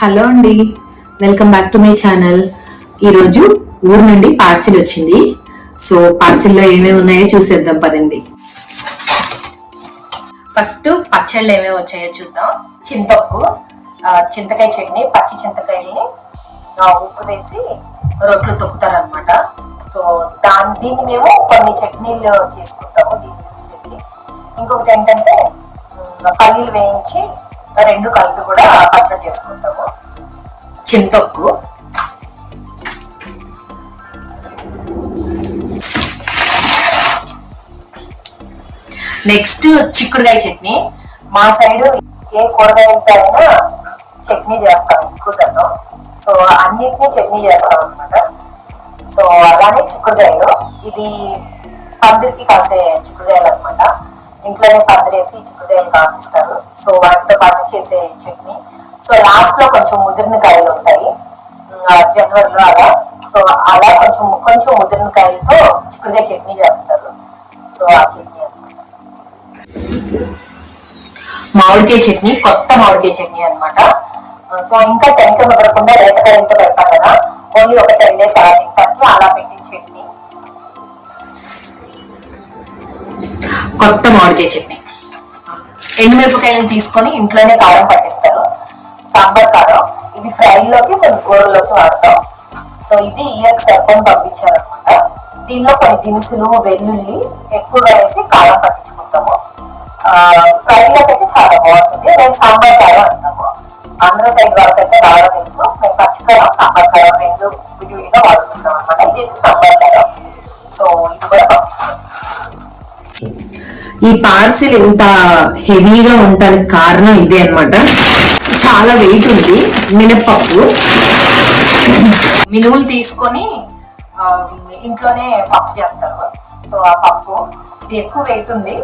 Hello అండి, welcome back to my channel. ఈరోజు ఊరు నుండి పార్సిల్ వచ్చింది. సో పార్సిల్లో ఏమేమి ఉన్నాయో చూసేద్దాం పదండి. ఫస్ట్ పచ్చళ్ళు ఏమేమి వచ్చాయో చూద్దాం. చింతొక్కు, చింతకాయ చట్నీ, పచ్చి చింతకాయని ఉప్పు వేసి రొట్లు తొక్కుతారు అనమాట. సో దీన్ని మేము కొన్ని చట్నీలు చేసుకుంటాము దీన్ని యూజ్ చేసి. ఇంకొకటి ఏంటంటే పల్లీలు వేయించి రెండు కలిపి కూడా పచ్చడి చేసుకుంటాము. చింతొక్కు, నెక్స్ట్ చిక్కుడుకాయ చట్నీ. మా సైడ్ ఏ కూరగాయలతో అయినా చట్నీ చేస్తాం ఎక్కువ శాతం. సో అన్నిటినీ చట్నీ చేస్తాం అనమాట. సో అలానే చిక్కుడుకాయలు, ఇది పందిరికి కాసే చిక్కుడుకాయలు అనమాట. ఇంట్లోనే పందిరేసి చిక్కుడుకాయలు కాపిస్తారు. సో వాటితో పాటు చేసే చట్నీ. సో లాస్ట్ లో కొంచెం ముదిరిన కాయలు ఉంటాయి జనవరిలో అలా. సో అలా కొంచెం కొంచెం ముదిరిన కాయలతో చిక్కుడుకాయ చట్నీ చేస్తారు. సో ఆ చట్నీ అనమాట. మామిడికాయ చట్నీ, కొత్త మామిడికాయ చట్నీ అనమాట. సో ఇంకా టెంక ముదరకుండా లేతకాయలతో పెడతాం కదా, ఓన్లీ ఒక 10 days అలా తింటానికి అలా పెట్టిన చట్నీ. కొత్త మామిడికాయ చట్నీ. ఎండుమిరపకాయలను తీసుకొని ఇంట్లోనే కారం పట్టిస్తారు, సాంబార్ కారం. ఇది ఫ్రైలోకి కొన్ని కూరల్లోకి వాడతాం. సో ఇది ఇయర్కి సరిపోని పంపించారు అనమాట. దీనిలో కొన్ని దినుసులు, వెల్లుల్లి ఎక్కువగా వేసి కారం పట్టించుకుంటాము. ఫ్రైలోకి అయితే చాలా బాగుంటుంది. మేము సాంబార్ కారం అంటాము. ఆంధ్ర సైడ్ వాళ్ళకైతే బాగా తెలుసు. మేము పచ్చికారం, సాంబార్ కారం రెండు విడివిడిగా వాడుతున్నాం అనమాట. ఇది సాంబార్ కారం. సో ఇది కూడా పంపించాం. ఈ పార్సిల్ ఇంత హెవీగా ఉండడానికి కారణం ఇదే అనమాట. చాలా వెయిట్ ఉంది. మినప్పప్పు, మినువులు తీసుకొని ఇంట్లోనే పప్పు చేస్తారు. సో ఆ పప్పు ఇది ఎక్కువ వెయిట్ ఉంది,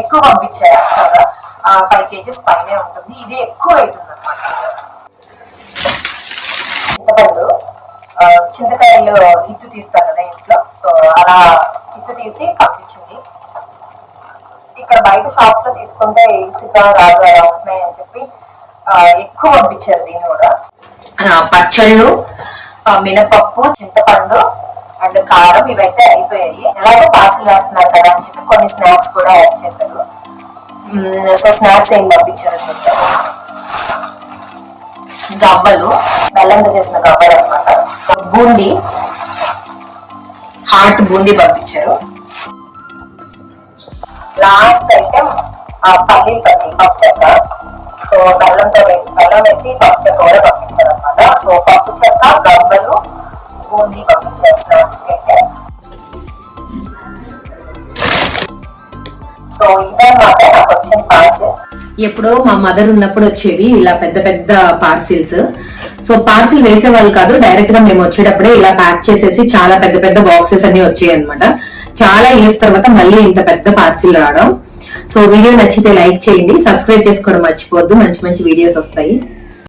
ఎక్కువ పంపించారు. యాక్చువల్గా 5 kgs పైనే ఉంటుంది. ఇది ఎక్కువ వెయిట్ ఉంది అనమాట. చింతపండు, చింతకాయలు ఇత్తు తీస్తారు కదా ఇంట్లో. సో అలా ఇత్తు తీసి పంపించింది. ఇక్కడ బయట షాప్స్ లో తీసుకుంటే ఇసుక రాదు అలా ఉంటున్నాయి అని చెప్పి ఎక్కువ పంపించారు దీన్ని కూడా. పచ్చళ్ళు, మినపప్పు, చింతపండు అండ్ కారం ఇవైతే అయిపోయాయి. ఎలాగో పార్సిల్ వేస్తున్నారు కదా అని చెప్పి కొన్ని స్నాక్స్ కూడా యాడ్ చేశారు. సో స్నాక్స్ ఏం పంపించారు అంటే గవ్వలు, బెల్లంతో చేసిన గవ్వలు అనమాట. బూందీ, హాట్ బూందీ పంపించారు. లాస్ట్ ఐటమ్ పల్లీలు పట్టి పప్పు చెక్క. సో బెల్లం వేసి పప్పు చెక్క కూడా పంపించారు అనమాట. సో పప్పు చెక్క, గవ్వలు, బూందీ పంపించారు స్నాక్స్ అయితే. సో ఇదన్నమాట నాకు వచ్చిన పార్సిల్. ఎప్పుడో మా మదర్ ఉన్నప్పుడు వచ్చేవి ఇలా పెద్ద పెద్ద పార్సిల్స్. సో పార్సిల్ వేసేవాళ్ళు కాదు, డైరెక్ట్ గా మేము వచ్చేటప్పుడే ఇలా ప్యాక్ చేసేసి చాలా పెద్ద పెద్ద బాక్సెస్ అన్ని వచ్చాయి అనమాట. చాలా ఇయర్స్ తర్వాత మళ్ళీ ఇంత పెద్ద పార్సిల్ రావడం. సో వీడియో నచ్చితే లైక్ చేయండి, సబ్స్క్రైబ్ చేసుకోవడం మర్చిపోవద్దు. మంచి మంచి వీడియోస్ వస్తాయి.